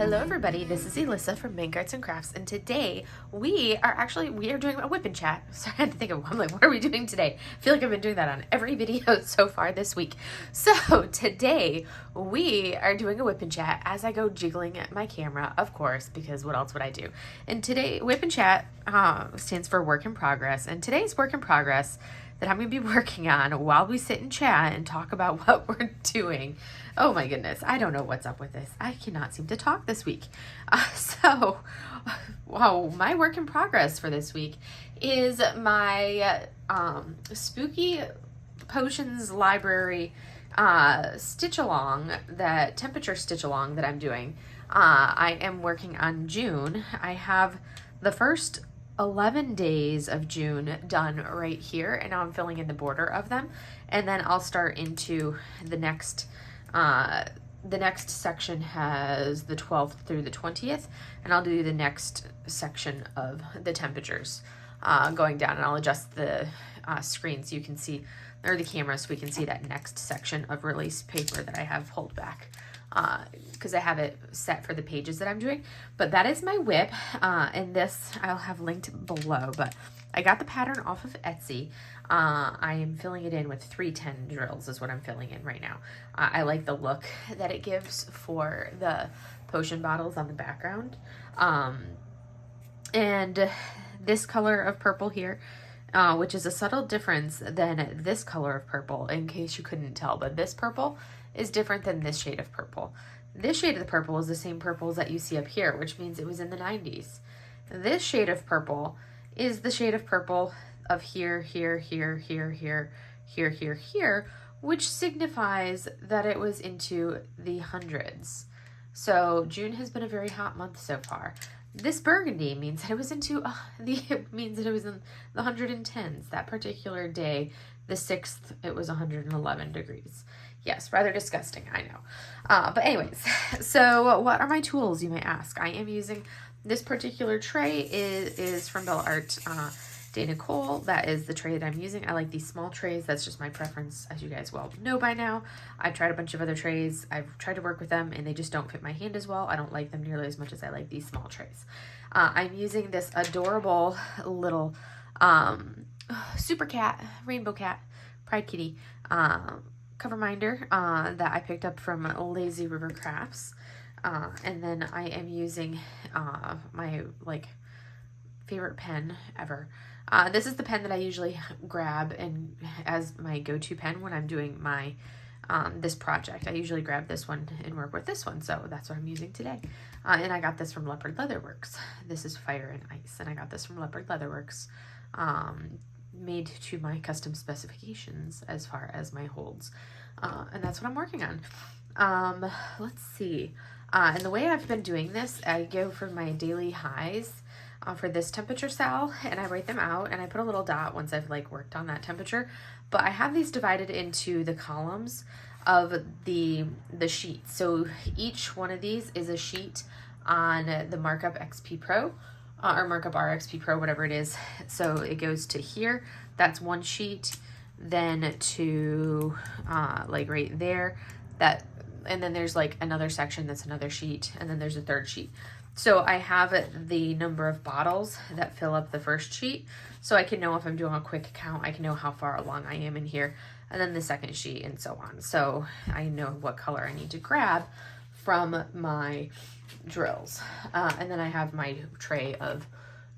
Hello everybody, this is Elissa from Make Arts and Crafts, and today we are doing a WIP and chat. Sorry, I had to think of, I'm like, what are we doing today? I feel like I've been doing that on every video so far this week. So today we are doing a WIP and chat as I go jiggling at my camera, of course, because what else would I do? And today, WIP and chat stands for work in progress, and today's work in progress that I'm going to be working on while we sit and chat and talk about what we're doing. Oh my goodness, I don't know what's up with this. I cannot seem to talk this week. My work in progress for this week is my Spooky Potions Library stitch along, that temperature stitch along that I'm doing. I am working on June. I have the first 11 days of June done right here, and now I'm filling in the border of them, and then I'll start into the next section has the 12th through the 20th, and I'll do the next section of the temperatures going down, and I'll adjust the screen so you can see, or the camera, so we can see that next section of release paper that I have pulled back, because I have it set for the pages that I'm doing. But that is my WIP, and this I'll have linked below, but I got the pattern off of Etsy. I am filling it in with 310 drills is what I'm filling in right now. I like the look that it gives for the potion bottles on the background. And this color of purple here, which is a subtle difference than this color of purple, in case you couldn't tell, but this purple is different than this shade of purple. This shade of the purple is the same purples that you see up here, which means it was in the 90s. This shade of purple is the shade of purple of here, here, here, here, here, here, here, here, which signifies that it was into the hundreds. So June has been a very hot month so far. This burgundy means that it was into it means that it was in the 110s. That particular day, the 6th, it was 111 degrees. Yes, rather disgusting, I know. But anyways, so what are my tools, you may ask? I am using this particular tray is from Bella Art Dana Cole. That is the tray that I'm using. I like these small trays. That's just my preference, as you guys well know by now. I've tried a bunch of other trays. I've tried to work with them, and they just don't fit my hand as well. I don't like them nearly as much as I like these small trays. I'm using this adorable little super cat, rainbow cat, pride kitty cover minder that I picked up from Lazy River Crafts. And then I am using my favorite pen ever. This is the pen that I usually grab and as my go-to pen when I'm doing my this project. I usually grab this one and work with this one, so that's what I'm using today. And I got this from Leopard Leatherworks. This is Fire and Ice, and I got this from Leopard Leatherworks, made to my custom specifications as far as my holds. And that's what I'm working on. Let's see. And the way I've been doing this, I go for my daily highs for this temperature SAL, and I write them out, and I put a little dot once I've worked on that temperature. But I have these divided into the columns of the sheet. So each one of these is a sheet on the Markup XP Pro, or Markup RXP Pro, whatever it is. So it goes to here. That's one sheet. Then to right there, that, and then there's another section that's another sheet, and then there's a third sheet. So I have the number of bottles that fill up the first sheet, so I can know if I'm doing a quick count, I can know how far along I am in here, and then the second sheet, and so on. So I know what color I need to grab from my drills. And then I have my tray of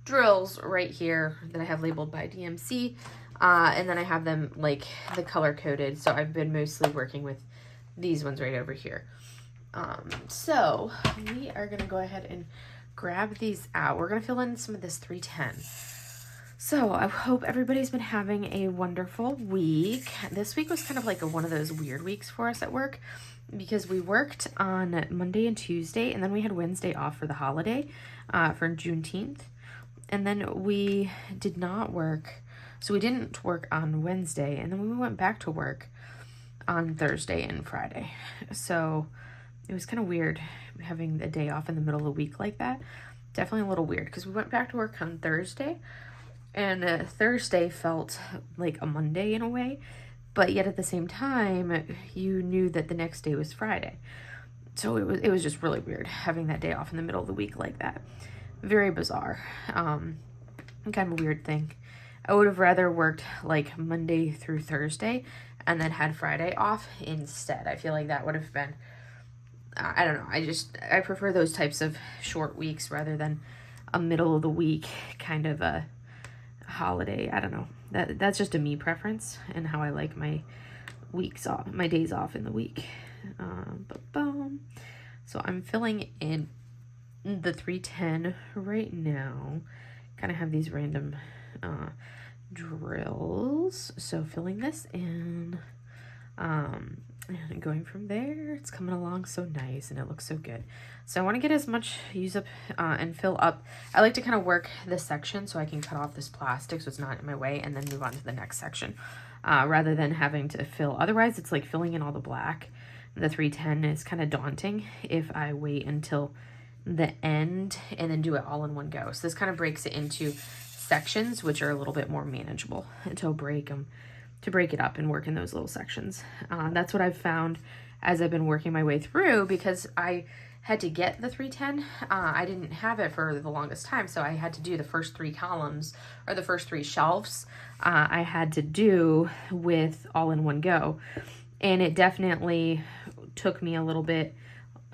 drills right here that I have labeled by DMC, and then I have them the color coded, so I've been mostly working with these ones right over here. So we are going to go ahead and grab these out. We're going to fill in some of this 310. So I hope everybody's been having a wonderful week. This week was kind of one of those weird weeks for us at work, because we worked on Monday and Tuesday, and then we had Wednesday off for the holiday, for Juneteenth. And then we did not work. So we didn't work on Wednesday, and then we went back to work on Thursday and Friday. So it was kind of weird having a day off in the middle of the week like that. Definitely a little weird, because we went back to work on Thursday, and Thursday felt like a Monday in a way, but yet at the same time, you knew that the next day was Friday. So it was just really weird having that day off in the middle of the week like that. Very bizarre. Kind of a weird thing. I would have rather worked like Monday through Thursday and then had Friday off instead. I feel like that would have been, I don't know. I prefer those types of short weeks rather than a middle of the week kind of a holiday. I don't know. That's just a me preference and how I like my weeks off, my days off in the week. So I'm filling in the 310 right now. Kind of have these random drills. So filling this in, and going from there. It's coming along so nice and it looks so good. So I want to get as much use up and fill up. I like to kind of work this section so I can cut off this plastic so it's not in my way and then move on to the next section rather than having to fill. Otherwise, it's like filling in all the black. The 310 is kind of daunting if I wait until the end and then do it all in one go. So this kind of breaks it into sections, which are a little bit more manageable to break it up and work in those little sections. That's what I've found as I've been working my way through, because I had to get the 310. I didn't have it for the longest time, so I had to do the first 3 columns or the first 3 shelves I had to do with all in one go. And it definitely took me a little bit,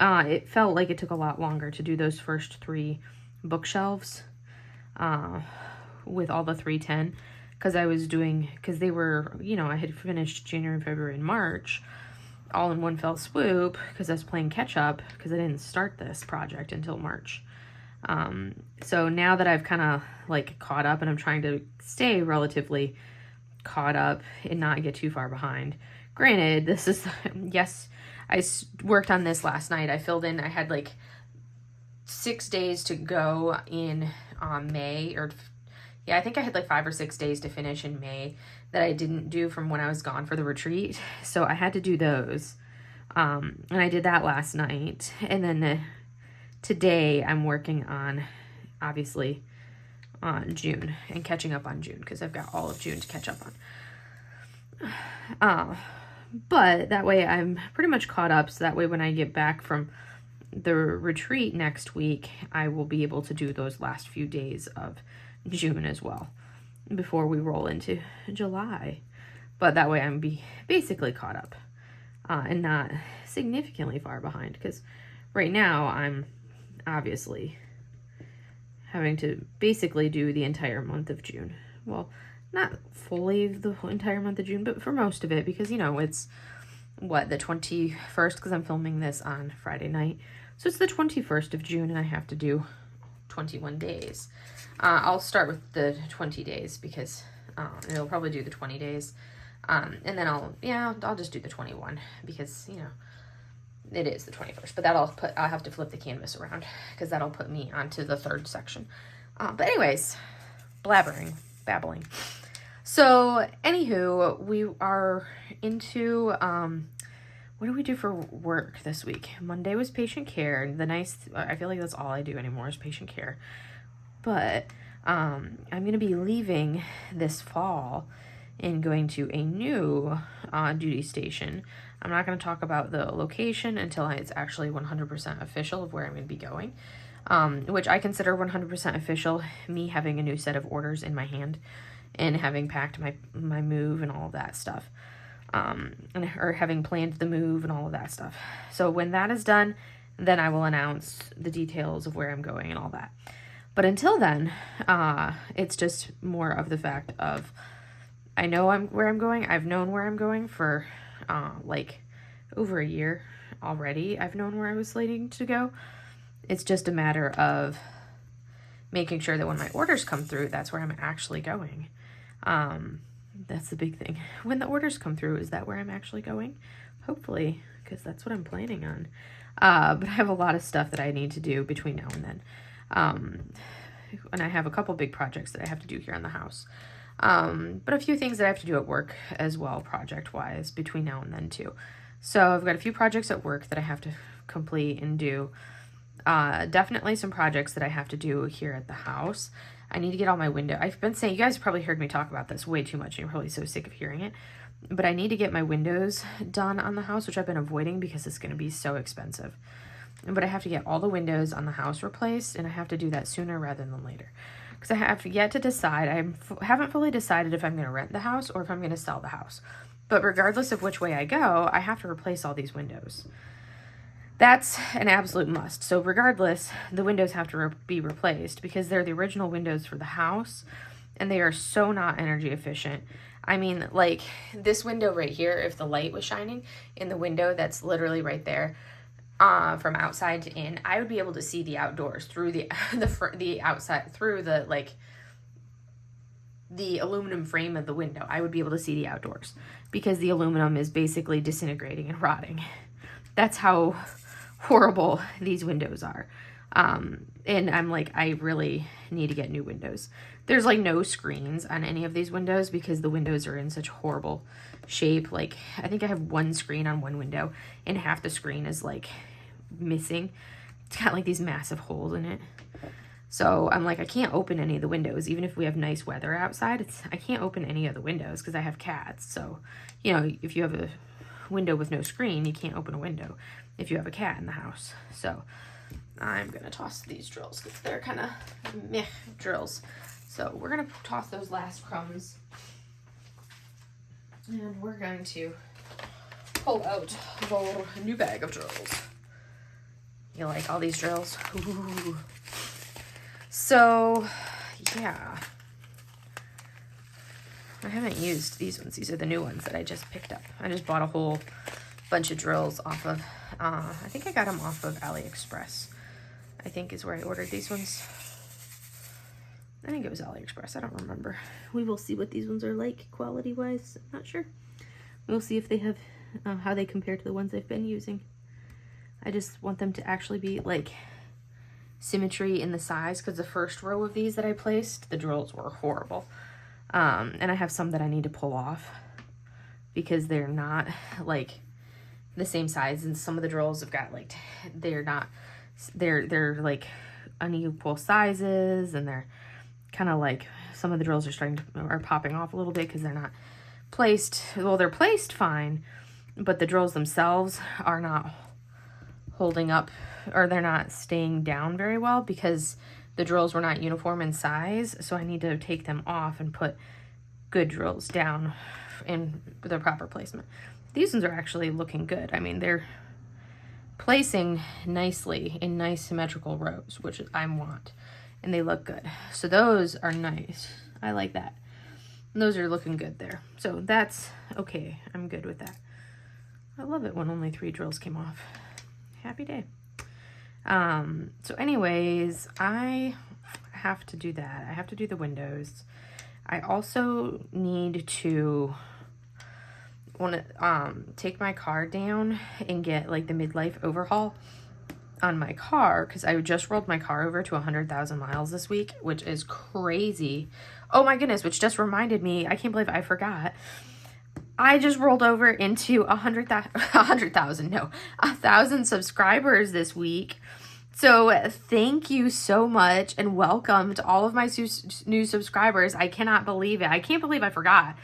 it felt like it took a lot longer to do those first 3 bookshelves with all the 310, because they were, I had finished January, February, and March all in one fell swoop because I was playing catch up because I didn't start this project until March. So now that I've kind of like caught up and I'm trying to stay relatively caught up and not get too far behind. Granted, this is, yes, I worked on this last night. I filled in, I had like 6 days to go in May, I think I had like 5 or 6 days to finish in May that I didn't do from when I was gone for the retreat. So I had to do those. And I did that last night. And then today I'm working on, obviously, June and catching up on June because I've got all of June to catch up on. But that way I'm pretty much caught up. So that way when I get back from the retreat next week, I will be able to do those last few days of June as well before we roll into July. But that way I'm basically caught up and not significantly far behind, because right now I'm obviously having to basically do the entire month of June. Well, not fully the entire month of June, but for most of it, because it's the 21st, because I'm filming this on Friday night. So it's the 21st of June and I have to do 21 days. I'll start with the 20 days because it'll probably do the 20 days. And then I'll just do the 21 because, it is the 21st. But I'll have to flip the canvas around because that'll put me onto the 3rd section. But anyways, babbling. So, anywho, we are into, what do we do for work this week? Monday was patient care. I feel like that's all I do anymore is patient care. But I'm going to be leaving this fall and going to a new duty station. I'm not going to talk about the location until it's actually 100% official of where I'm going to be going, which I consider 100% official, me having a new set of orders in my hand and having packed my move and all of that stuff, or having planned the move and all of that stuff. So when that is done, then I will announce the details of where I'm going and all that. But until then, it's just more of the fact of I know where I'm going. I've known where I'm going for like over a year already. I've known where I was slating to go. It's just a matter of making sure that when my orders come through, that's where I'm actually going. That's the big thing. When the orders come through, is that where I'm actually going? Hopefully, because that's what I'm planning on. But I have a lot of stuff that I need to do between now and then. And I have a couple big projects that I have to do here in the house. But a few things that I have to do at work as well, project-wise, between now and then too. So I've got a few projects at work that I have to complete and do. Definitely some projects that I have to do here at the house. I need to get all my window. I've been saying, you guys probably heard me talk about this way too much. And you're probably so sick of hearing it. but I need to get my windows done on the house, which I've been avoiding because it's going to be so expensive. But I have to get all the windows on the house replaced, and I have to do that sooner rather than later. Because I have yet to decide. I haven't fully decided if I'm going to rent the house or if I'm going to sell the house. But regardless of which way I go, I have to replace all these windows. That's an absolute must. So regardless, the windows have to be replaced because they're the original windows for the house, and they are so not energy efficient. I mean, like this window right here, if the light was shining in the window that's literally right there, from outside to in, I would be able to see the outdoors through the outside, through the like the aluminum frame of the window. I would be able to see the outdoors because the aluminum is basically disintegrating and rotting. That's how horrible these windows are. And I'm like, I really need to get new windows. There's like no screens on any of these windows because the windows are in such horrible shape. Like I think I have one screen on one window and half the screen is like missing. It's got like these massive holes in it. So I'm like, I can't open any of the windows, even if we have nice weather outside. I can't open any of the windows because I have cats. So, you know, if you have a window with no screen, you can't open a window if you have a cat in the house. So I'm going to toss these drills because they're kind of meh drills. So we're going to toss those last crumbs. And we're going to pull out a new bag of drills. You like all these drills? Ooh. So, yeah. I haven't used these ones. These are the new ones that I just picked up. I just bought a whole bunch of drills off of, I think I got them off of AliExpress. I think is where I ordered these ones. I think it was AliExpress. I don't remember. We will see what these ones are like quality-wise. I'm not sure. We'll see if they have, how they compare to the ones I've been using. I just want them to actually be like symmetry in the size because the first row of these that I placed, the drills were horrible. And I have some that I need to pull off because they're not like the same size, and some of the drills have got like they're like unequal sizes, and they're kind of like some of the drills are popping off a little bit because they're not placed. Well, they're placed fine, but the drills themselves are not holding up, or they're not staying down very well because the drills were not uniform in size. So I need to take them off and put good drills down in the proper placement. These ones are actually looking good. I mean, they're placing nicely in nice symmetrical rows, which I want, and they look good. So those are nice. I like that. And those are looking good there. So that's okay. I'm good with that. I love it when only 3 drills came off. Happy day. So anyways, I have to do that. I have to do the windows. I also need to take my car down and get like the midlife overhaul on my car because I just rolled my car over to 100,000 miles this week, which is crazy. Oh my goodness, which just reminded me, I can't believe I forgot. I just rolled over into 1,000 subscribers this week. So thank you so much and welcome to all of my new subscribers. I cannot believe it. I can't believe I forgot.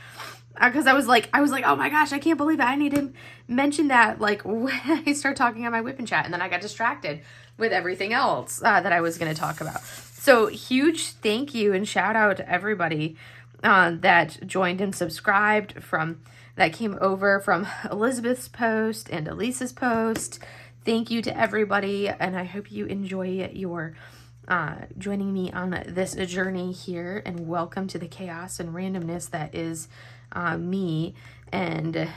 Because I was like, oh my gosh, I can't believe it. I need to mention that like when I start talking on my WIP and chat, and then I got distracted with everything else that I was going to talk about. So huge thank you and shout out to everybody that joined and subscribed that came over from Elizabeth's post and Elisa's post. Thank you to everybody, and I hope you enjoy your joining me on this journey here, and welcome to the chaos and randomness that is me and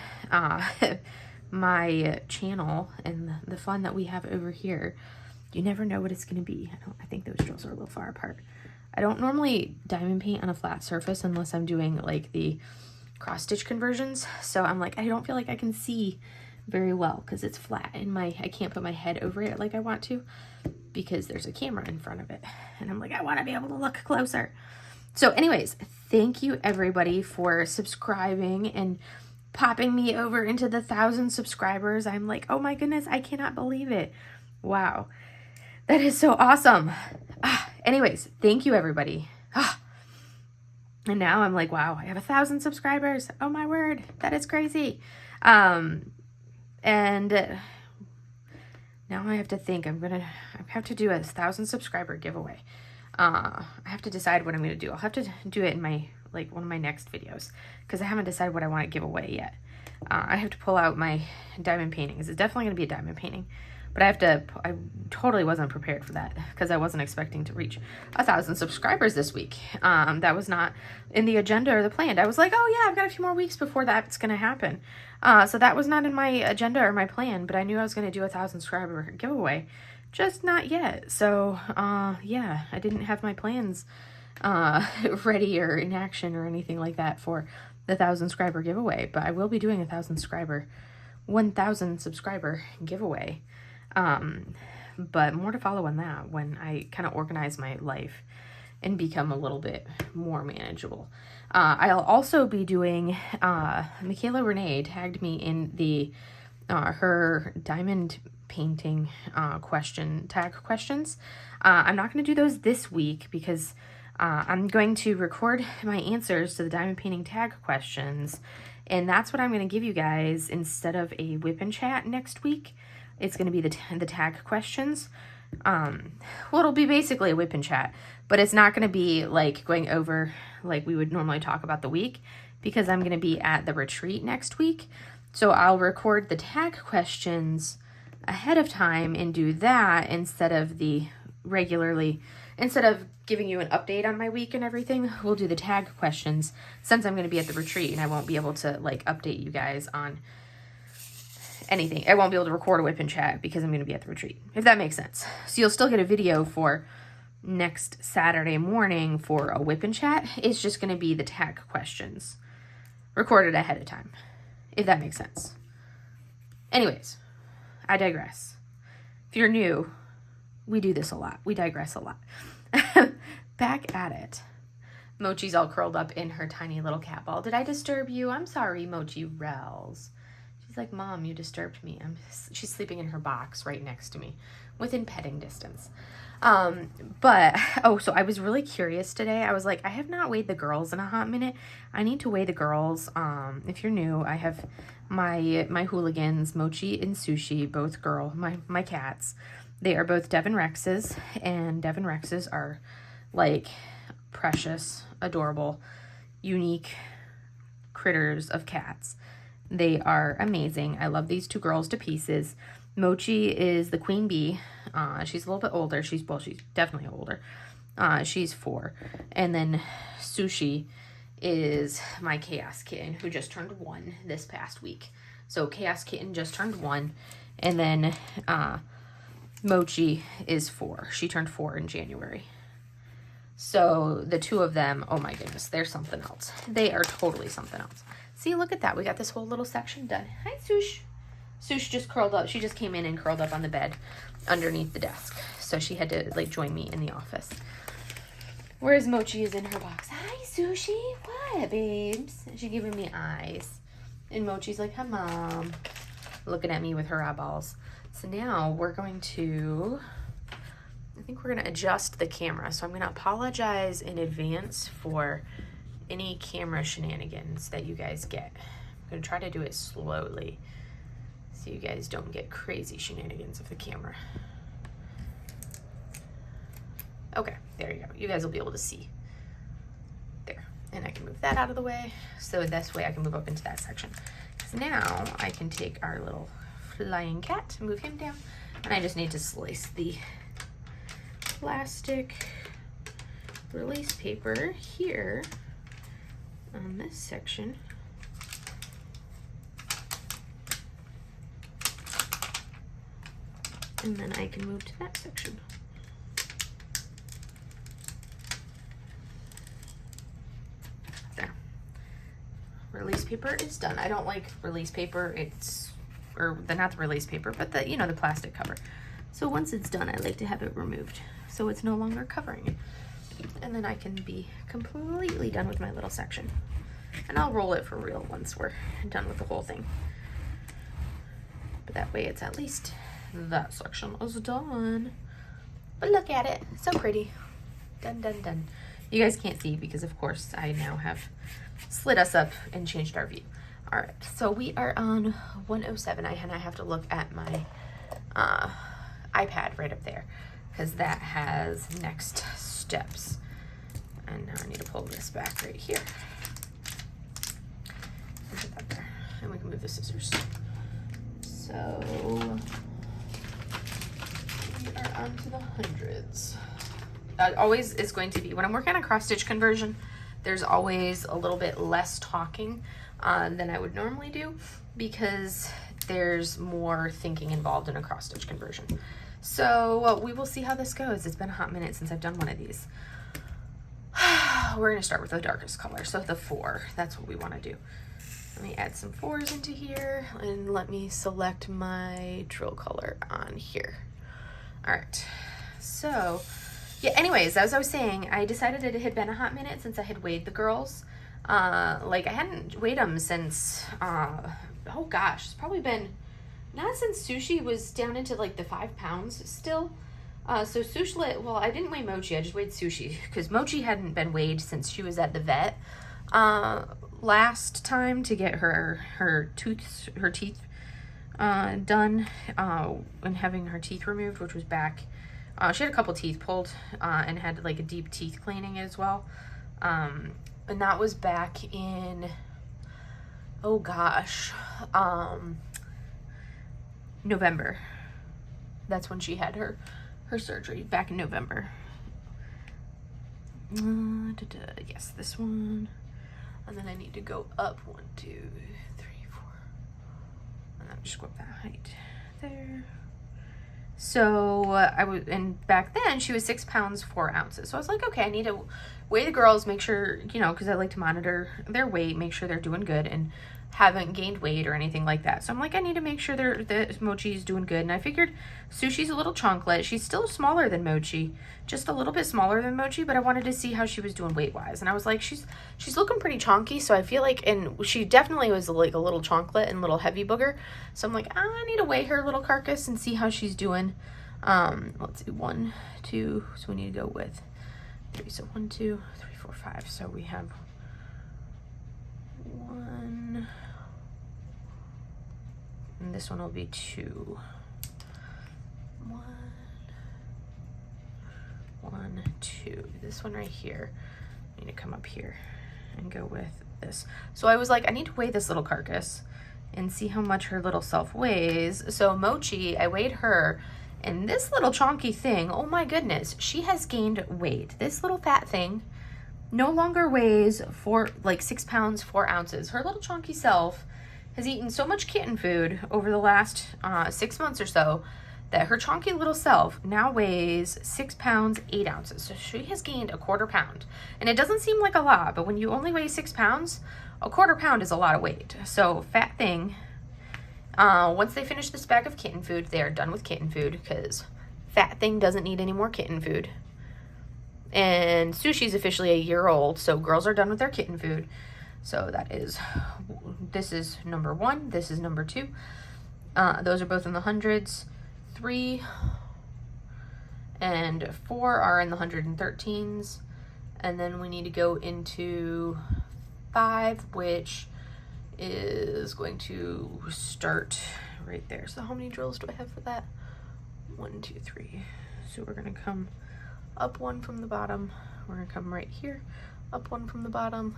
my channel and the fun that we have over here. You never know what it's going to be. I think those drills are a little far apart. I don't normally diamond paint on a flat surface unless I'm doing like the cross stitch conversions. So I'm like, I don't feel like I can see very well because it's flat and I can't put my head over it like I want to because there's a camera in front of it. And I'm like, I want to be able to look closer. So anyways, thank you everybody for subscribing and popping me over into the 1,000 subscribers. I'm like, oh my goodness, I cannot believe it. Wow. That is so awesome. Anyways, thank you everybody. And now I'm like, wow, I have 1,000 subscribers. Oh my word, that is crazy. And now I have to think, I have to do a 1,000 subscriber giveaway. I have to decide what I'm going to do. I'll have to do it in my, like, one of my next videos, because I haven't decided what I want to give away yet. I have to pull out my diamond paintings. It's definitely going to be a diamond painting, but I totally wasn't prepared for that, because I wasn't expecting to reach 1,000 subscribers this week. That was not in the agenda or the plan. I was like, oh yeah, I've got a few more weeks before that's going to happen. So that was not in my agenda or my plan, but I knew I was going to do a 1,000 subscriber giveaway. Just not yet. So, yeah, I didn't have my plans ready or in action or anything like that for the 1,000 subscriber giveaway, but I will be doing a 1,000 subscriber giveaway. But more to follow on that when I kind of organize my life and become a little bit more manageable. I'll also be doing, Michaela Renee tagged me in the, her diamond painting tag questions. I'm not going to do those this week because I'm going to record my answers to the diamond painting tag questions, and that's what I'm going to give you guys instead of a whip and chat next week. It's going to be the tag questions. Well, it'll be basically a whip and chat, but it's not going to be like going over like we would normally talk about the week, because I'm going to be at the retreat next week. So I'll record the tag questions ahead of time and do that instead of giving you an update on my week and everything. We'll do the tag questions since I'm going to be at the retreat and I won't be able to like update you guys on anything. I won't be able to record a whip and chat because I'm going to be at the retreat, if that makes sense. So you'll still get a video for next Saturday morning for a whip and chat. It's just going to be the tag questions recorded ahead of time, if that makes sense. Anyways, I digress. If you're new, we do this a lot. We digress a lot. Back at it. Mochi's all curled up in her tiny little cat ball. Did I disturb you? I'm sorry, Mochi Rels. She's like, Mom, you disturbed me. She's sleeping in her box right next to me, within petting distance. So I was really curious today. I was like, I have not weighed the girls in a hot minute. I need to weigh the girls. If you're new, I have my hooligans, Mochi and Sushi, both my cats. They are both Devon Rexes, and Devon Rexes are like precious, adorable, unique critters of cats. They are amazing. I love these two girls to pieces. Mochi is the queen bee. She's a little bit older. She's definitely older. She's 4. And then Sushi is my chaos kitten who just turned 1 this past week. So chaos kitten just turned 1. And then Mochi is 4. She turned 4 in January. So the two of them, oh my goodness, they're something else. They are totally something else. See, look at that. We got this whole little section done. Hi, Sush. Sush just curled up. She just came in and curled up on the bed underneath the desk. So she had to like join me in the office. Whereas Mochi is in her box. Hi, Sushi. What, babes? She's giving me eyes. And Mochi's like, hi, Mom. Looking at me with her eyeballs. So now we're going to, I think we're going to adjust the camera. So I'm going to apologize in advance for any camera shenanigans that you guys get. I'm going to try to do it slowly so you guys don't get crazy shenanigans of the camera. Okay, there you go. You guys will be able to see. There. And I can move that out of the way. So this way I can move up into that section. So now I can take our little flying cat, move him down. And I just need to slice the plastic release paper here on this section. And then I can move to that section. There. Release paper is done. I don't like release paper. Not the release paper, but the plastic cover. So once it's done, I like to have it removed so it's no longer covering it. And then I can be completely done with my little section. And I'll roll it for real once we're done with the whole thing. But that way it's at least that section is done. But look at it. So pretty. Done, done, done. You guys can't see because of course I now have slid us up and changed our view. All right, so we are on 107, and I have to look at my iPad right up there because that has next steps. And now I need to pull this back right here. Put that there, and we can move the scissors. So we are on to the hundreds. Always is going to be, when I'm working on a cross stitch conversion, there's always a little bit less talking than I would normally do because there's more thinking involved in a cross stitch conversion. So we will see how this goes. It's been a hot minute since I've done one of these. We're going to start with the darkest color, so the 4. That's what we want to do. Let me add some 4s into here, and let me select my drill color on here. All right, so yeah, anyways, as I was saying, I decided it had been a hot minute since I had weighed the girls. Like I hadn't weighed them since, oh gosh, it's probably been, not since Sushi was down into like the 5 pounds still. So Sushi, well, I didn't weigh Mochi, I just weighed Sushi because Mochi hadn't been weighed since she was at the vet last time to get her teeth done and having her teeth removed, which was back. She had a couple teeth pulled and had like a deep teeth cleaning as well. And that was back in, oh gosh, November. That's when she had her surgery, back in November. Yes, this one. And then I need to go up 1, 2, 3, 4. And then just go up that height there. So and back then she was 6 pounds 4 ounces. So I was like, okay, I need to weigh the girls, make sure, you know, because I like to monitor their weight, make sure they're doing good and haven't gained weight or anything like that. So I'm like, I need to make sure the Mochi's doing good. And I figured Sushi's a little chunklet. She's still smaller than Mochi, just a little bit smaller than Mochi, but I wanted to see how she was doing weight wise. And I was like, she's looking pretty chonky. So I feel like, and she definitely was like a little chunklet and little heavy booger. So I'm like, I need to weigh her little carcass and see how she's doing. Let's see, 1, 2, so we need to go with 3. So 1, 2, 3, 4, 5. So we have 1, and this one will be 2. 1, 1, 2. This one right here, I need to come up here and go with this. So I was like, I need to weigh this little carcass and see how much her little self weighs. So Mochi, I weighed her, and this little chonky thing, oh my goodness, she has gained weight. This little fat thing no longer weighs 6 pounds 4 ounces. Her little chonky self has eaten so much kitten food over the last 6 months or so that her chonky little self now weighs 6 pounds 8 ounces. So she has gained a 1/4 pound. And it doesn't seem like a lot, but when you only weigh 6 pounds, a 1/4 pound is a lot of weight. So fat thing, once they finish this bag of kitten food, they are done with kitten food because fat thing doesn't need any more kitten food. And Sushi's officially a year old, so girls are done with their kitten food. So this is number 1, this is number 2. Those are both in the hundreds. 3 and 4 are in the 113s. And then we need to go into 5, which is going to start right there. So how many drills do I have for that? 1, 2, 3. So we're going to come up 1 from the bottom. We're going to come right here, up 1 from the bottom,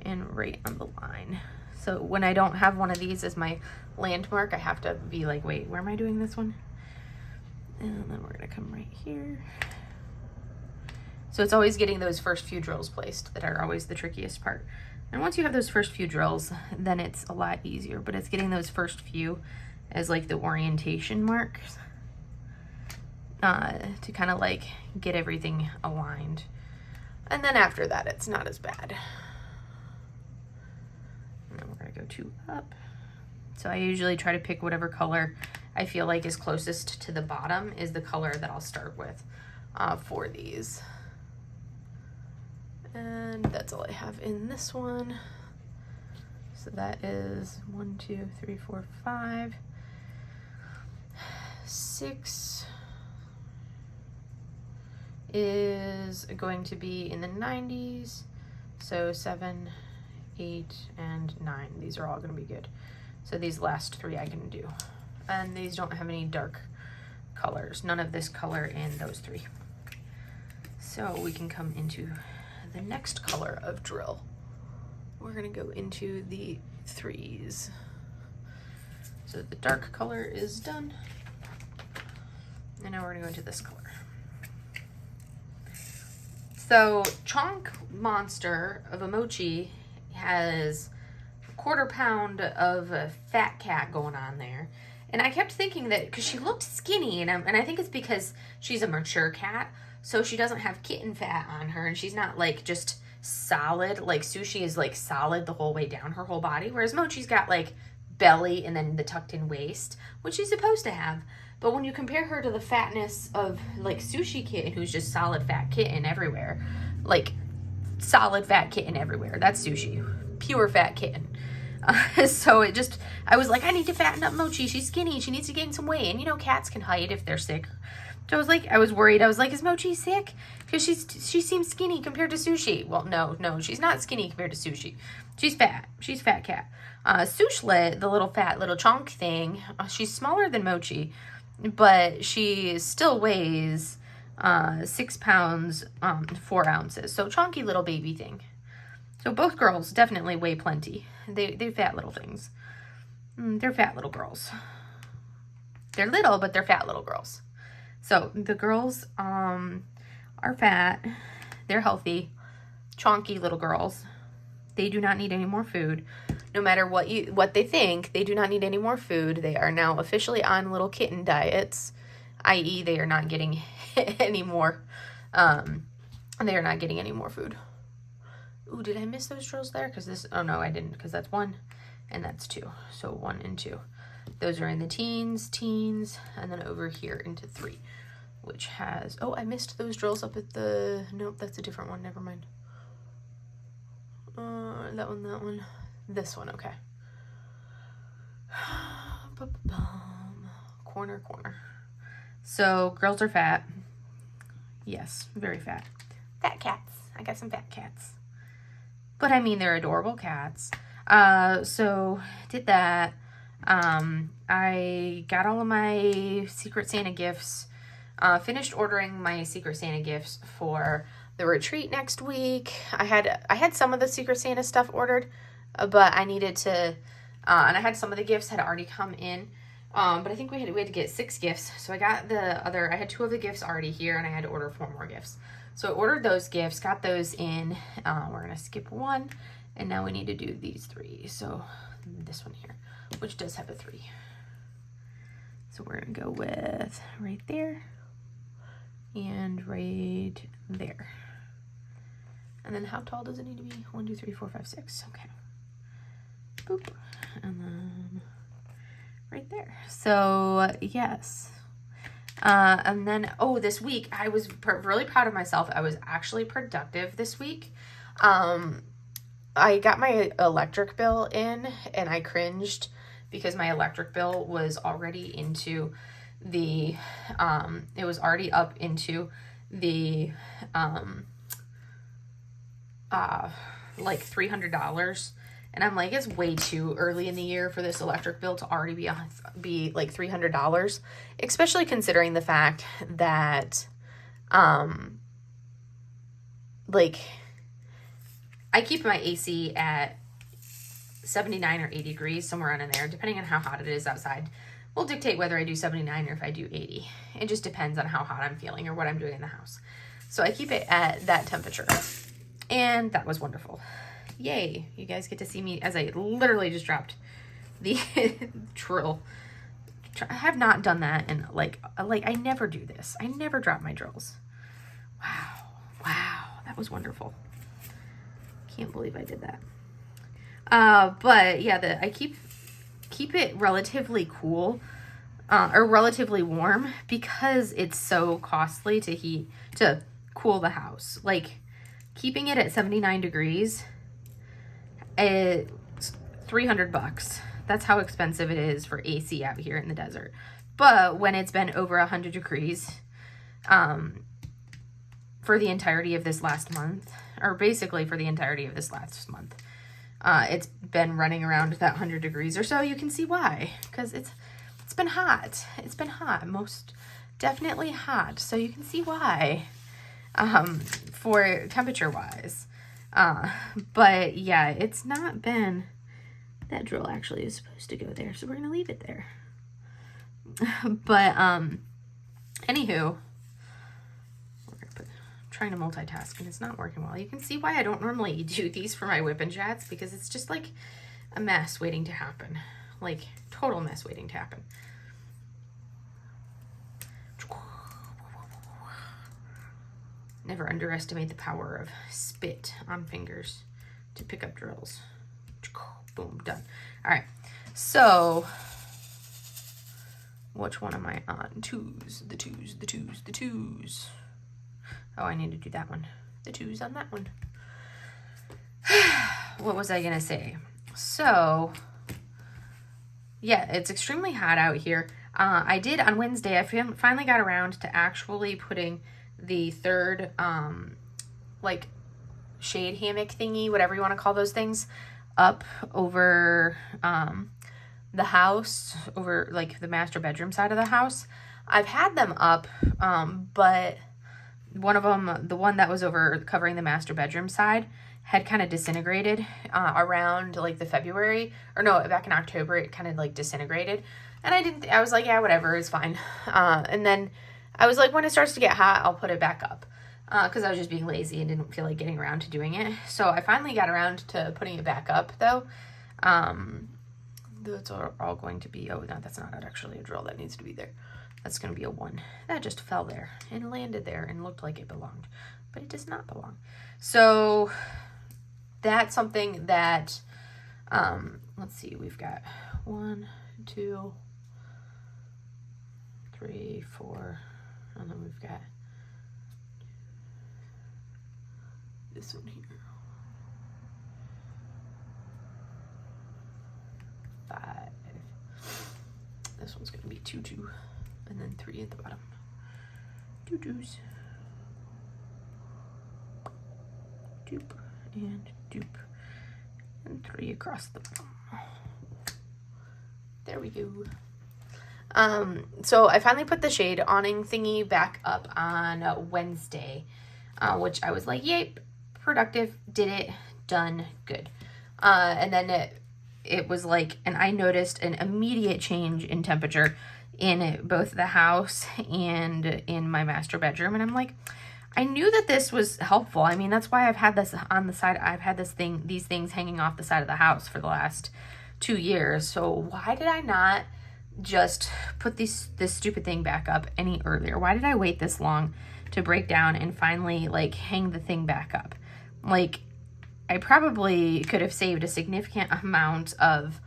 and right on the line. So when I don't have one of these as my landmark, I have to be like, wait, where am I doing this one? And then we're going to come right here. So it's always getting those first few drills placed that are always the trickiest part. And once you have those first few drills, then it's a lot easier. But it's getting those first few as like the orientation marks to kind of like get everything aligned. And then after that, it's not as bad. And then we're going to go 2 up. So I usually try to pick whatever color I feel like is closest to the bottom is the color that I'll start with for these. And that's all I have in this one. So that is 1, 2, 3, 4, 5, 6, is going to be in the 90s. So 7, 8, and 9. These are all going to be good. So these last 3 I can do. And these don't have any dark colors. None of this color in those 3. So we can come into the next color of drill. We're going to go into the 3s. So the dark color is done. And now we're going to go into this color. So Chonk Monster of a Mochi has a 1/4 pound of a fat cat going on there. And I kept thinking that because she looked skinny, and I think it's because she's a mature cat, so she doesn't have kitten fat on her, and she's not like just solid. Like Sushi is like solid the whole way down her whole body, whereas Mochi's got like belly and then the tucked in waist, which she's supposed to have. But when you compare her to the fatness of like Sushi Kitten, who's just solid fat kitten everywhere, like solid fat kitten everywhere, that's Sushi, pure fat kitten. So it just, I was like, I need to fatten up Mochi. She's skinny. She needs to gain some weight. And you know, cats can hide if they're sick. So I was worried. I was like, is Mochi sick? Because she seems skinny compared to Sushi. Well, no, she's not skinny compared to Sushi. She's fat. She's fat cat. Sushlet, the little fat little chonk thing, she's smaller than Mochi, but she still weighs 6 pounds, 4 ounces. So chonky little baby thing. So both girls definitely weigh plenty. They're fat little things. They're fat little girls. They're little, but they're fat little girls. So the girls are fat. They're healthy, chonky little girls. They do not need any more food. No matter what they think, they do not need any more food. They are now officially on little kitten diets, i.e. they are not getting any more. They are not getting any more food. Ooh, did I miss those drills there? Oh no, I didn't, because that's 1 and that's 2. So 1 and 2. Those are in the teens, and then over here into 3, which has, oh, I missed those drills up at the, nope, that's a different one, never mind. That one, this one, okay. Corner. So girls are fat. Yes, very fat. Fat cats. I got some fat cats. But I mean, they're adorable cats. So did that. I got all of my Secret Santa gifts. Finished ordering my Secret Santa gifts for the retreat next week. I had some of the Secret Santa stuff ordered, but I needed to, and I had some of the gifts had already come in. But I think we had to get 6 gifts. So I got I had 2 of the gifts already here, and I had to order 4 more gifts. So I ordered those gifts, got those in. We're going to skip 1, and now we need to do these 3. So this one here, which does have a 3. So we're going to go with right there and right there. And then how tall does it need to be? 1, 2, 3, 4, 5, 6. Okay. Boop. And then right there. So yes. And then, this week I was really proud of myself. I was actually productive this week. I got my electric bill in, and I cringed because my electric bill was already into the, it was already up into the, like $300. And I'm like, it's way too early in the year for this electric bill to already be like $300, especially considering the fact that, like, I keep my AC at 79 or 80 degrees, somewhere in there, depending on how hot it is outside. Will dictate whether I do 79 or if I do 80. It just depends on how hot I'm feeling or what I'm doing in the house. So I keep it at that temperature. And that was wonderful. Yay, you guys get to see me as I literally just dropped the drill. I have not done that, and like I never do this. I never drop my drills. Wow, that was wonderful. Can't believe I did that. But yeah, I keep it relatively cool, or relatively warm, because it's so costly to cool the house. Like, keeping it at 79 degrees, it's $300. That's how expensive it is for AC out here in the desert. But when it's been over 100 degrees, for the entirety of this last month, or basically for the entirety of this last month. It's been running around that 100 degrees or so. You can see why, because it's been hot. It's been hot, most definitely hot. So you can see why, for temperature wise. But yeah, it's not been, that drill actually is supposed to go there, so we're going to leave it there. But, anywho, trying to multitask and it's not working well. You can see why I don't normally do these for my whip and chats, because it's just like a mess waiting to happen. Like, total mess waiting to happen. Never underestimate the power of spit on fingers to pick up drills. Boom, done. All right, so which one am I on? The twos. Oh, I need to do that one. The twos on that one. What was I going to say? So, yeah, it's extremely hot out here. I did on Wednesday, I finally got around to actually putting the third, like, shade hammock thingy, whatever you want to call those things, up over the house, over, like, the master bedroom side of the house. I've had them up, but one of them, the one that was over covering the master bedroom side, had kind of disintegrated around like the February, or no, back in October, it kind of like disintegrated. And I was like, yeah, whatever, it's fine. And then I was like, when it starts to get hot, I'll put it back up. Because I was just being lazy and didn't feel like getting around to doing it. So I finally got around to putting it back up though. Those are all going to be, oh no, that's not actually a drill that needs to be there. That's going to be a 1. That just fell there and landed there and looked like it belonged, but it does not belong. So that's something that, let's see, we've got 1, 2, 3, 4, and then we've got this one here. 5. This one's going to be 2, 2. And then 3 at the bottom. 2 2s. Doop and doop. And 3 across the bottom. There we go. So I finally put the shade awning thingy back up on Wednesday, which I was like, yay, productive, did it, done, good. And then it was like, and I noticed an immediate change in temperature in both the house and in my master bedroom. And I'm like, I knew that this was helpful. I mean, that's why I've had this on the side. I've had these things hanging off the side of the house for the last 2 years. So why did I not just put this stupid thing back up any earlier? Why did I wait this long to break down and finally like hang the thing back up? Like, I probably could have saved a significant amount of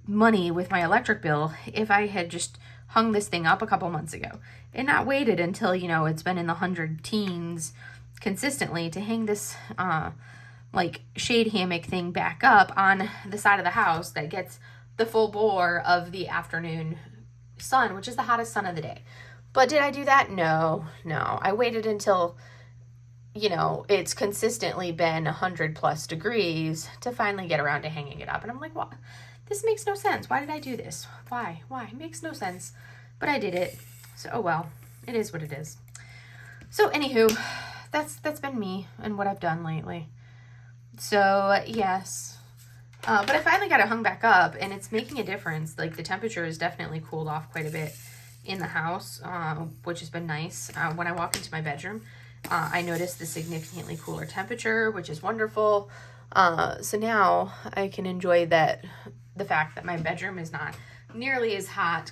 money with my electric bill if I had just hung this thing up a couple months ago and not waited until, you know, it's been in the 100 teens consistently to hang this like shade hammock thing back up on the side of the house that gets the full bore of the afternoon sun, which is the hottest sun of the day. But did I do that? No. I waited until, you know, it's consistently been 100 plus degrees to finally get around to hanging it up. And I'm like, well, this makes no sense. Why did I do this? Why? It makes no sense. But I did it. So, oh well, it is what it is. So, anywho, that's been me and what I've done lately. So, yes. But I finally got it hung back up, and it's making a difference. Like, the temperature has definitely cooled off quite a bit in the house, which has been nice. When I walk into my bedroom, I noticed the significantly cooler temperature, which is wonderful. So now I can enjoy the fact that my bedroom is not nearly as hot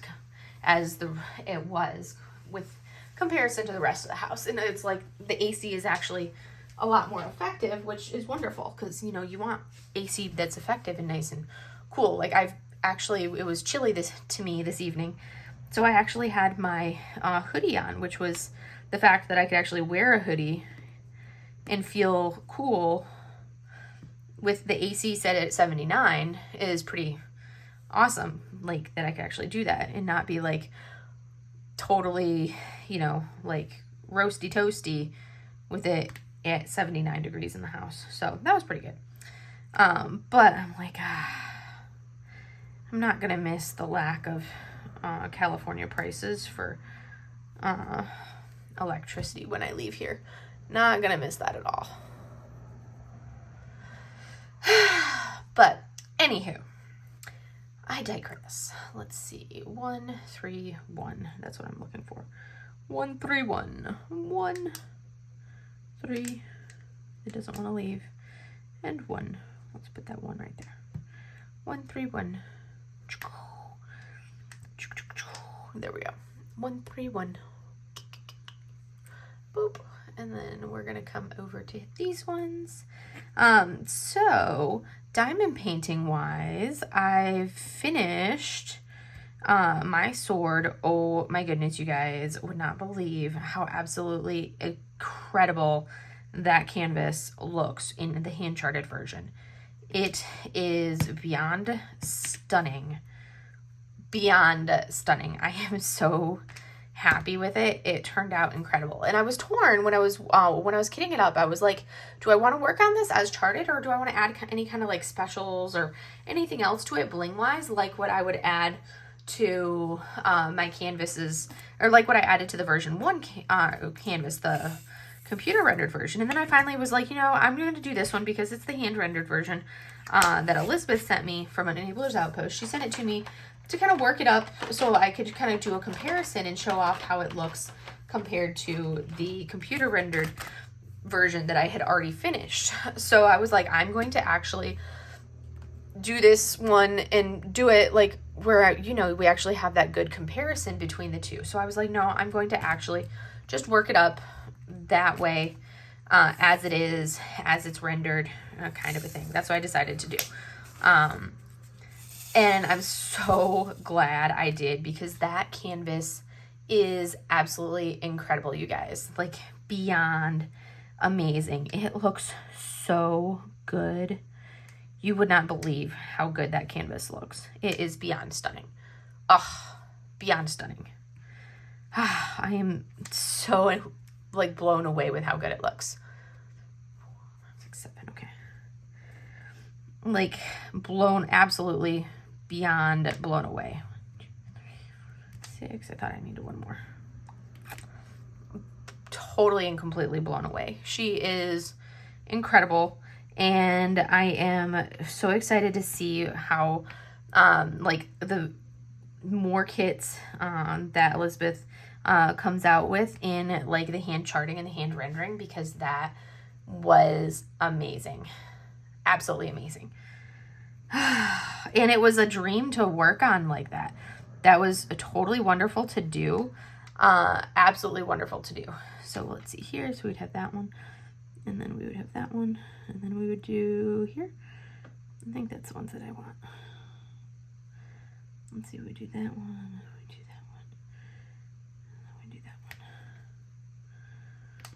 as it was with comparison to the rest of the house. And it's like the AC is actually a lot more effective, which is wonderful because, you know, you want AC that's effective and nice and cool. Like it was chilly to me this evening. So I actually had my hoodie on, which was the fact that I could actually wear a hoodie and feel cool with the AC set at 79 is pretty awesome. Like, that I could actually do that and not be like totally, you know, like roasty toasty with it at 79 degrees in the house. So that was pretty good. But I'm like, I'm not going to miss the lack of California prices for electricity when I leave here. Not going to miss that at all. But anywho, I digress. Let's see. 131. That's what I'm looking for. 131. 1, 3. It doesn't want to leave. And 1. Let's put that 1 right there. 131. There we go. 131. Boop. And then we're going to come over to these ones. So diamond painting wise, I've finished my sword. Oh my goodness, you guys would not believe how absolutely incredible that canvas looks in the hand charted version. It is beyond stunning. Beyond stunning. I am so happy with it. It turned out incredible. And I was torn when I was kitting it up. I was like, do I want to work on this as charted, or do I want to add any kind of like specials or anything else to it bling wise, like what I would add to my canvases, or like what I added to the version 1 canvas, the computer rendered version. And then I finally was like, you know, I'm going to do this one because it's the hand rendered version that Elizabeth sent me from an Enablers Outpost. She sent it to me to kind of work it up so I could kind of do a comparison and show off how it looks compared to the computer rendered version that I had already finished. So I was like, I'm going to actually do this one and do it like where, you know, we actually have that good comparison between the two. So I was like, no, I'm going to actually just work it up that way as it is, as it's rendered, kind of a thing. That's what I decided to do. And I'm so glad I did, because that canvas is absolutely incredible, you guys. Like, beyond amazing. It looks so good. You would not believe how good that canvas looks. It is beyond stunning. Oh, beyond stunning. I am so, like, blown away with how good it looks. 6, 7, okay. Like, absolutely beyond blown away. 6, I thought I needed one more. Totally and completely blown away. She is incredible, and I am so excited to see how like the more kits that Elizabeth comes out with in like the hand charting and the hand rendering, because that was amazing. Absolutely amazing. And it was a dream to work on like that. That was totally wonderful to do. Absolutely wonderful to do. So let's see here. So we'd have that one, and then we would have that one, and then we would do here. I think that's the ones that I want. Let's see, we do that one, we do that one, and then we do that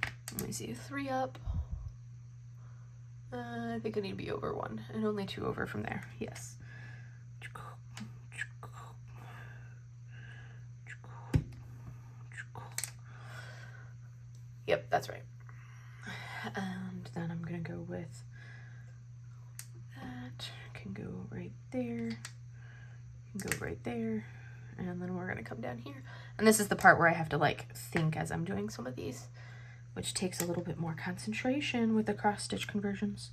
one. Let me see, 3 up. I think I need to be over 1, and only 2 over from there. Yes. Yep, that's right. And then I'm going to go with that. Can go right there. Can go right there. And then we're going to come down here. And this is the part where I have to like think as I'm doing some of these, which takes a little bit more concentration with the cross stitch conversions.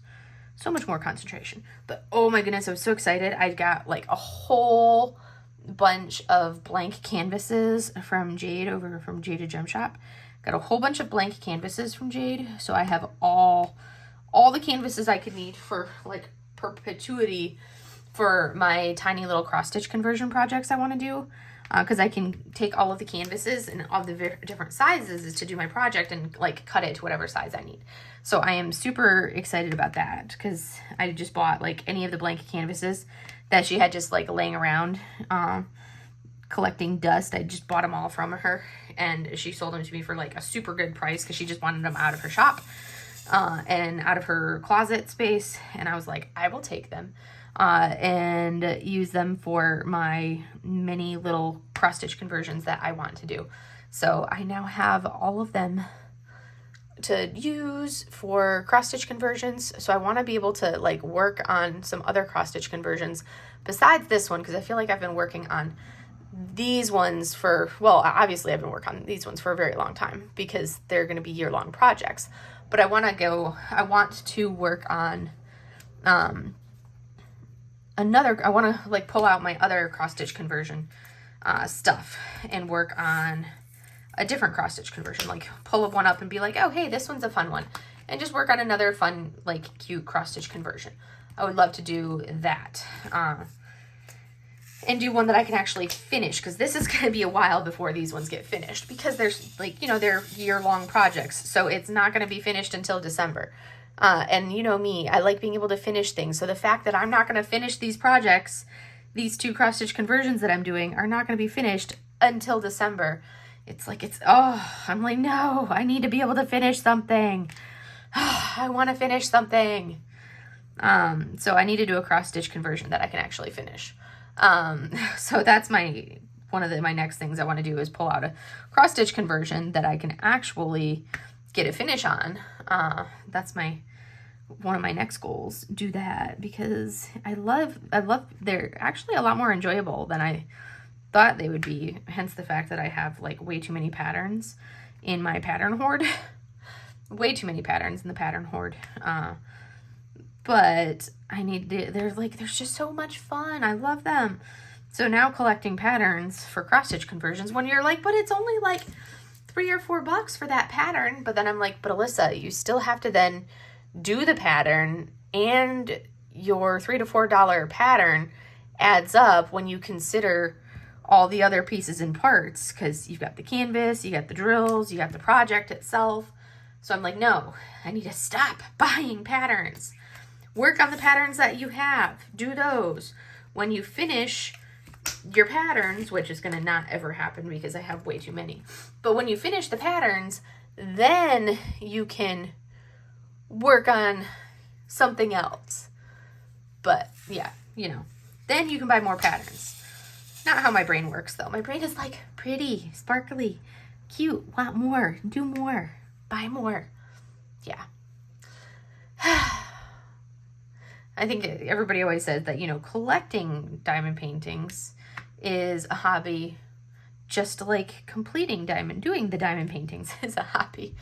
So much more concentration. But oh my goodness, I was so excited. I got like a whole bunch of blank canvases from Jade over from Jade to Gem Shop. Got a whole bunch of blank canvases from Jade. So I have all the canvases I could need for like perpetuity for my tiny little cross stitch conversion projects I want to do. Because I can take all of the canvases and all the different sizes to do my project and like cut it to whatever size I need. So I am super excited about that, because I just bought like any of the blank canvases that she had just like laying around collecting dust. I just bought them all from her, and she sold them to me for like a super good price because she just wanted them out of her shop and out of her closet space. And I was like, I will take them and use them for my many little cross stitch conversions that I want to do. So I now have all of them to use for cross stitch conversions. So I want to be able to like work on some other cross stitch conversions besides this one, because I feel like I've been working on these ones for, well, obviously I've been working on these ones for a very long time because they're going to be year-long projects. But I want to work on I want to like pull out my other cross stitch conversion stuff and work on a different cross stitch conversion, like pull one up and be like, oh, hey, this one's a fun one, and just work on another fun, like cute cross stitch conversion. I would love to do that. And do one that I can actually finish, because this is going to be a while before these ones get finished, because there's like, you know, they're year-long projects, so it's not going to be finished until December. And you know me, I like being able to finish things. So the fact that I'm not going to finish these projects, these 2 cross-stitch conversions that I'm doing are not going to be finished until December. It's like, I'm like, no, I need to be able to finish something. I want to finish something. So I need to do a cross-stitch conversion that I can actually finish. So that's one of my next things I want to do is pull out a cross stitch conversion that I can actually get a finish on. That's one of my next goals. Do that because I love, they're actually a lot more enjoyable than I thought they would be. Hence the fact that I have like way too many patterns in my pattern hoard. Way too many patterns in the pattern hoard. But there's just so much fun. I love them. So now collecting patterns for cross stitch conversions, when you're like, but it's only like $3 or $4 for that pattern. But then I'm like, but Alyssa, you still have to then do the pattern, and your $3 to $4 pattern adds up when you consider all the other pieces and parts, because you've got the canvas, you got the drills, you got the project itself. So I'm like, no, I need to stop buying patterns. Work on the patterns that you have. Do those. When you finish your patterns, which is going to not ever happen because I have way too many. But when you finish the patterns, then you can work on something else. But yeah, you know, then you can buy more patterns. Not how my brain works though. My brain is like pretty, sparkly, cute, want more, do more, buy more. Yeah. I think everybody always says that, you know, collecting diamond paintings is a hobby, just like doing the diamond paintings is a hobby.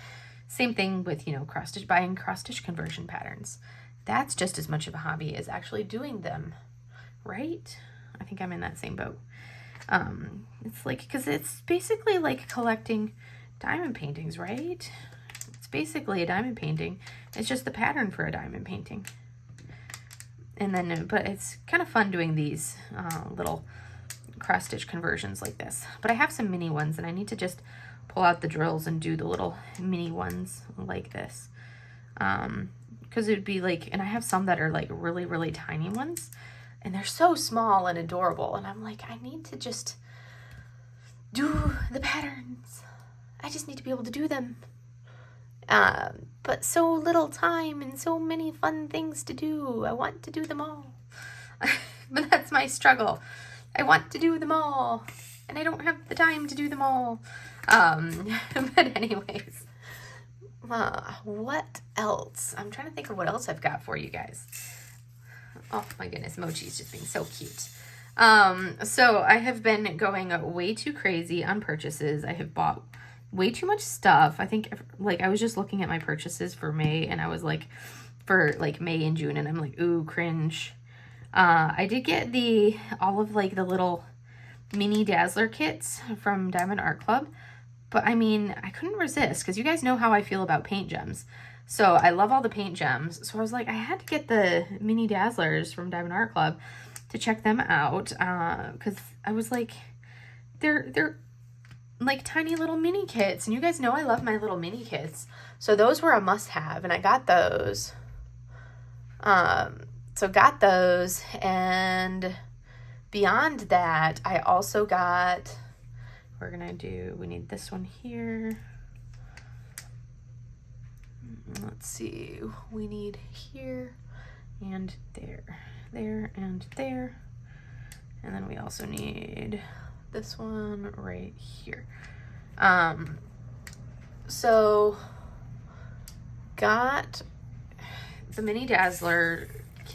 Same thing with, you know, buying cross-stitch conversion patterns. That's just as much of a hobby as actually doing them, right? I think I'm in that same boat. It's like, because it's basically like collecting diamond paintings, right? It's basically a diamond painting. It's just the pattern for a diamond painting. And then, but it's kind of fun doing these little cross-stitch conversions like this. But I have some mini ones, and I need to just pull out the drills and do the little mini ones like this. Because it would be like, and I have some that are like really, really tiny ones, and they're so small and adorable. And I'm like, I need to just do the patterns. I just need to be able to do them. But so little time and so many fun things to do. I want to do them all. But that's my struggle. I want to do them all, and I don't have the time to do them all. But anyways, what else? I'm trying to think of what else I've got for you guys. Oh my goodness, Mochi's just being so cute. So I have been going way too crazy on purchases. I have bought way too much stuff. I think, like, I was just looking at my purchases for May, and I was like, for like May and June, and I'm like, ooh, cringe. I did get all of like the little mini Dazzler kits from Diamond Art Club, but I mean, I couldn't resist, because you guys know how I feel about paint gems. So I love all the paint gems. So I was like, I had to get the mini Dazzlers from Diamond Art Club to check them out, because I was like, they're like tiny little mini kits, and you guys know I love my little mini kits. So those were a must-have, and I got those. So got those, and beyond that, I also got, we need this one here. Let's see, we need here and there and there. And then we also need this one right here. So got the mini Dazzler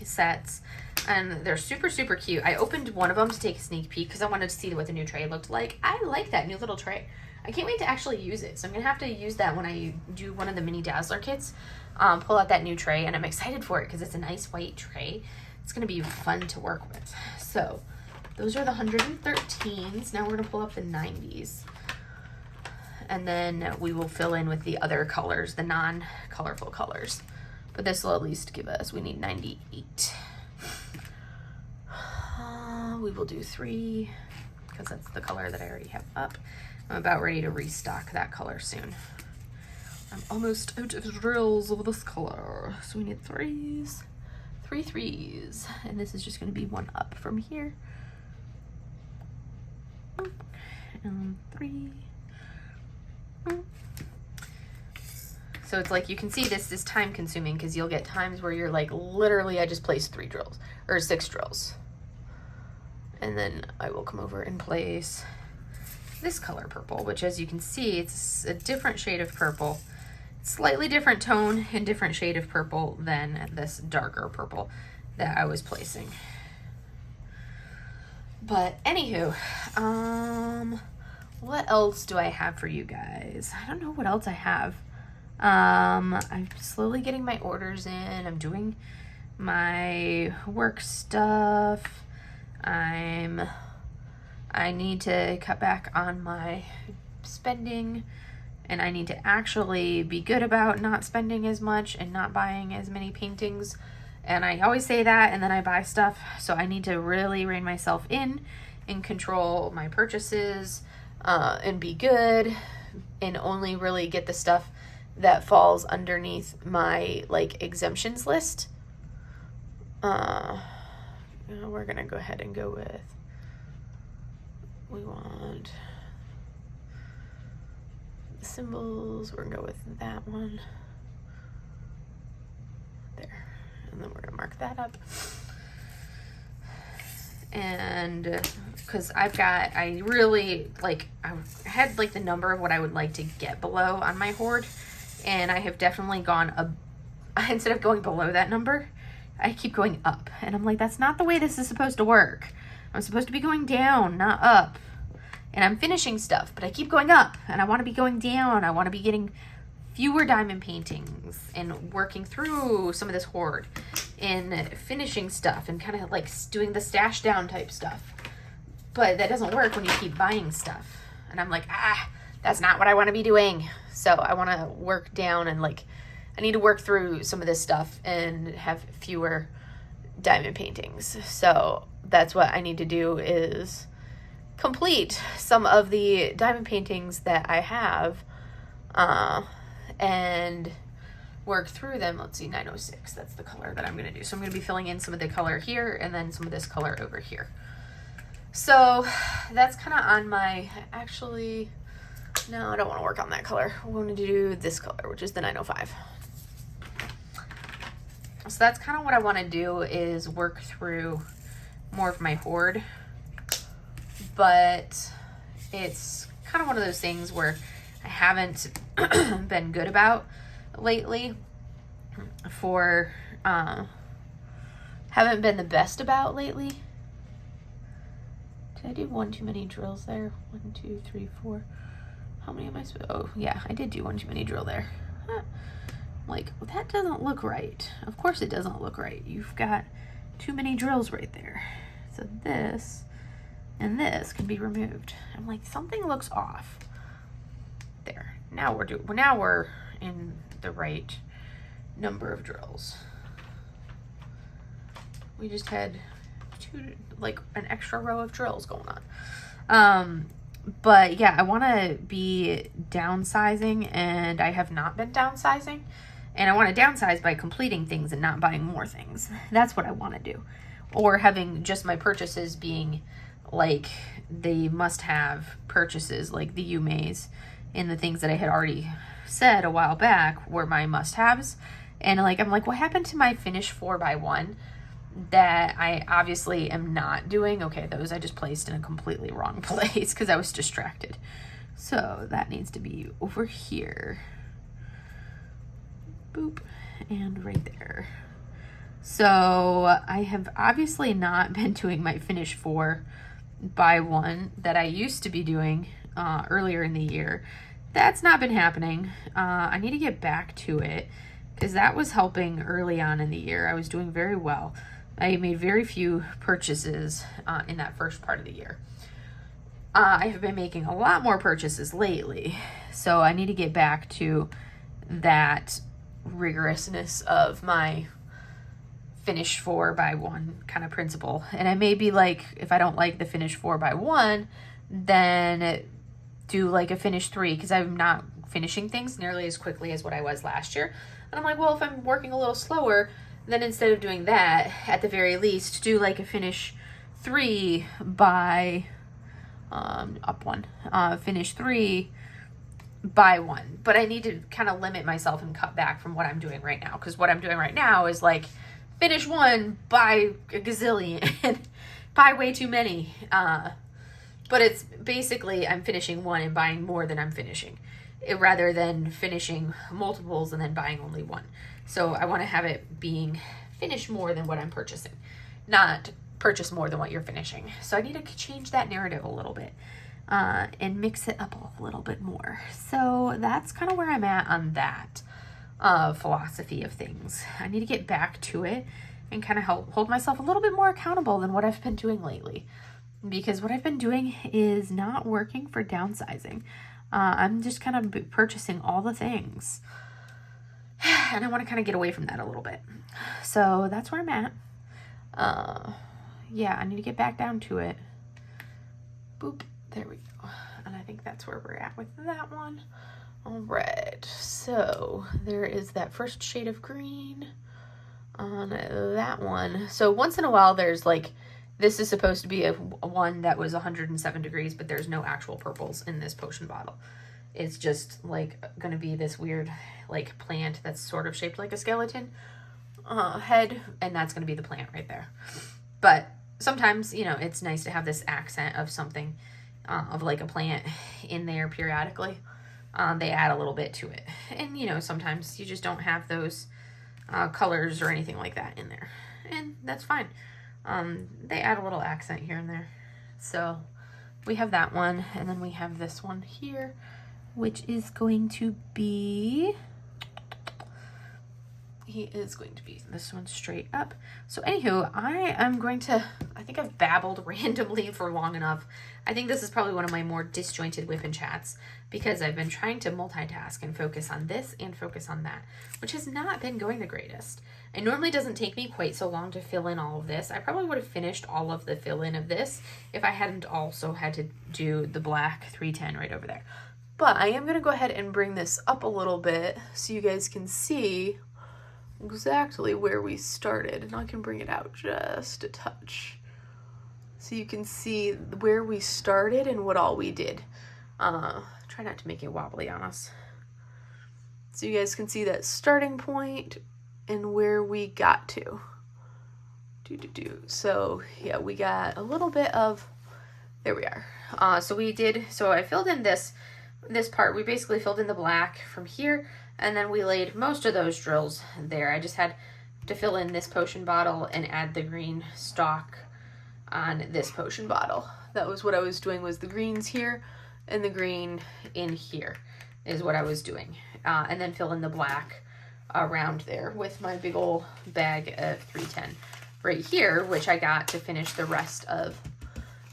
sets, and they're super, super cute. I opened one of them to take a sneak peek because I wanted to see what the new tray looked like. I like that new little tray. I can't wait to actually use it. So I'm going to have to use that when I do one of the mini Dazzler kits. Pull out that new tray, and I'm excited for it because it's a nice white tray. It's going to be fun to work with. So those are the 113s. Now we're going to pull up the 90s. And then we will fill in with the other colors, the non-colorful colors. But this will at least give us, we need 98. We will do 3, because that's the color that I already have up. I'm about ready to restock that color soon. I'm almost out of drills of this color. So we need 3s, 3 3s. And this is just gonna be 1 up from here. And 3. So it's like, you can see this is time consuming because you'll get times where you're like, literally I just placed 3 drills or 6 drills. And then I will come over and place this color purple, which as you can see, it's a different shade of purple. Slightly different tone and different shade of purple than this darker purple that I was placing. But anywho, what else do I have for you guys? I don't know what else I have. I'm slowly getting my orders in. I'm doing my work stuff. I need to cut back on my spending, and I need to actually be good about not spending as much and not buying as many paintings. And I always say that, and then I buy stuff. So I need to really rein myself in and control my purchases, and be good and only really get the stuff that falls underneath my like exemptions list. We're gonna go ahead and go with, we want the symbols. We're gonna go with that one there, and then we're gonna mark that up. And because I really like, I had like the number of what I would like to get below on my hoard, and I have definitely gone instead of going below that number, I keep going up. And I'm like, that's not the way this is supposed to work. I'm supposed to be going down, not up. And I'm finishing stuff, but I keep going up, and I want to be going down. I want to be getting fewer diamond paintings and working through some of this hoard and finishing stuff and kind of like doing the stash down type stuff. But that doesn't work when you keep buying stuff. And I'm like, that's not what I want to be doing. So I want to work down, and like, I need to work through some of this stuff and have fewer diamond paintings. So that's what I need to do, is complete some of the diamond paintings that I have, and work through them. Let's see, 906, that's the color that I'm going to do. So I'm going to be filling in some of the color here and then some of this color over here. So that's kind of on my, actually, no, I don't want to work on that color. I want to do this color, which is the 905. So that's kind of what I want to do, is work through more of my hoard. But it's kind of one of those things where I haven't been good about lately, haven't been the best about lately. Did I do one too many drills there? 1, 2, 3, 4. How many am I supposed? Oh yeah, I did do one too many drill there. Like, well, that doesn't look right. Of course it doesn't look right. You've got too many drills right there. So this and this can be removed. I'm like, something looks off. There. Now we're in the right number of drills. We just had an extra row of drills going on. But yeah, I want to be downsizing, and I have not been downsizing. And I want to downsize by completing things and not buying more things. That's what I want to do. Or having just my purchases being like the must-have purchases, like the Yumeis and the things that I had already said a while back were my must-haves. And like, I'm like, what happened to my finish 4x1 that I obviously am not doing? Okay, those I just placed in a completely wrong place because I was distracted. So that needs to be over here. Boop, and right there. So I have obviously not been doing my finish 4 by 1 that I used to be doing earlier in the year. That's not been happening. I need to get back to it because that was helping early on in the year. I was doing very well. I made very few purchases in that first part of the year. I have been making a lot more purchases lately, so I need to get back to that rigorousness of my finish 4 by 1 kind of principle. And I may be like, if I don't like the finish 4 by 1, then do like a finish 3, because I'm not finishing things nearly as quickly as what I was last year. And I'm like, well, if I'm working a little slower, then instead of doing that, at the very least, do like a finish 3 by up 1, finish 3 by 1. But I need to kind of limit myself and cut back from what I'm doing right now, because what I'm doing right now is like finish 1 by a gazillion, buy way too many. But it's basically I'm finishing 1 and buying more than I'm finishing, rather than finishing multiples and then buying only 1. So I want to have it being finish more than what I'm purchasing, not purchase more than what you're finishing. So I need to change that narrative a little bit and mix it up a little bit more. So that's kind of where I'm at on that philosophy of things. I need to get back to it and kind of hold myself a little bit more accountable than what I've been doing lately, because what I've been doing is not working for downsizing. I'm just kind of purchasing all the things, and I want to kind of get away from that a little bit. So that's where I'm at. Yeah, I need to get back down to it. Boop, there we go. And I think that's where we're at with that one. All right, so there is that first shade of green on that one. So once in a while there's like, this is supposed to be a one that was 107 degrees, but there's no actual purples in this potion bottle. It's just like going to be this weird like plant that's sort of shaped like a skeleton head, and that's going to be the plant right there. But sometimes, you know, it's nice to have this accent of something of like a plant in there periodically. They add a little bit to it. And, you know, sometimes you just don't have those colors or anything like that in there. And that's fine. They add a little accent here and there. So we have that one. And then we have this one here, which is going to be... He is going to be this one straight up. So anywho, I think I've babbled randomly for long enough. I think this is probably one of my more disjointed WIP and chats, because I've been trying to multitask and focus on this and focus on that, which has not been going the greatest. It normally doesn't take me quite so long to fill in all of this. I probably would have finished all of the fill in of this if I hadn't also had to do the black 310 right over there. But I am going to go ahead and bring this up a little bit so you guys can see exactly where we started, and I can bring it out just a touch so you can see where we started and what all we did. Try not to make it wobbly on us, so you guys can see that starting point and where we got to. So yeah, we got a little bit of, there we are. So I filled in this part. We basically filled in the black from here, and then we laid most of those drills there. I just had to fill in this potion bottle and add the green stalk on this potion bottle. That was what I was doing, was the greens here and the green in here is what I was doing. And then fill in the black around there with my big old bag of 310 right here, which I got to finish the rest of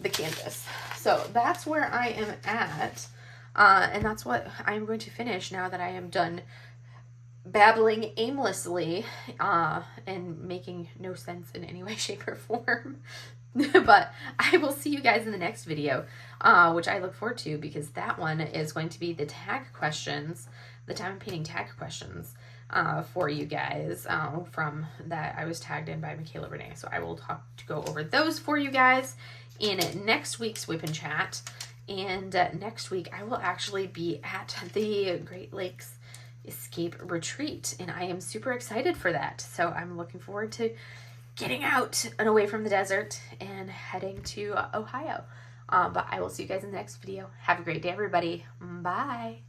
the canvas. So that's where I am at. And that's what I'm going to finish now that I am done babbling aimlessly and making no sense in any way, shape, or form. But I will see you guys in the next video, which I look forward to, because that one is going to be the tag questions, the time painting tag questions for you guys from that I was tagged in by Michaela Renee. So I will go over those for you guys in next week's WIP and Chat. And next week, I will actually be at the Great Lakes Escape Retreat, and I am super excited for that. So I'm looking forward to getting out and away from the desert and heading to Ohio. But I will see you guys in the next video. Have a great day, everybody. Bye.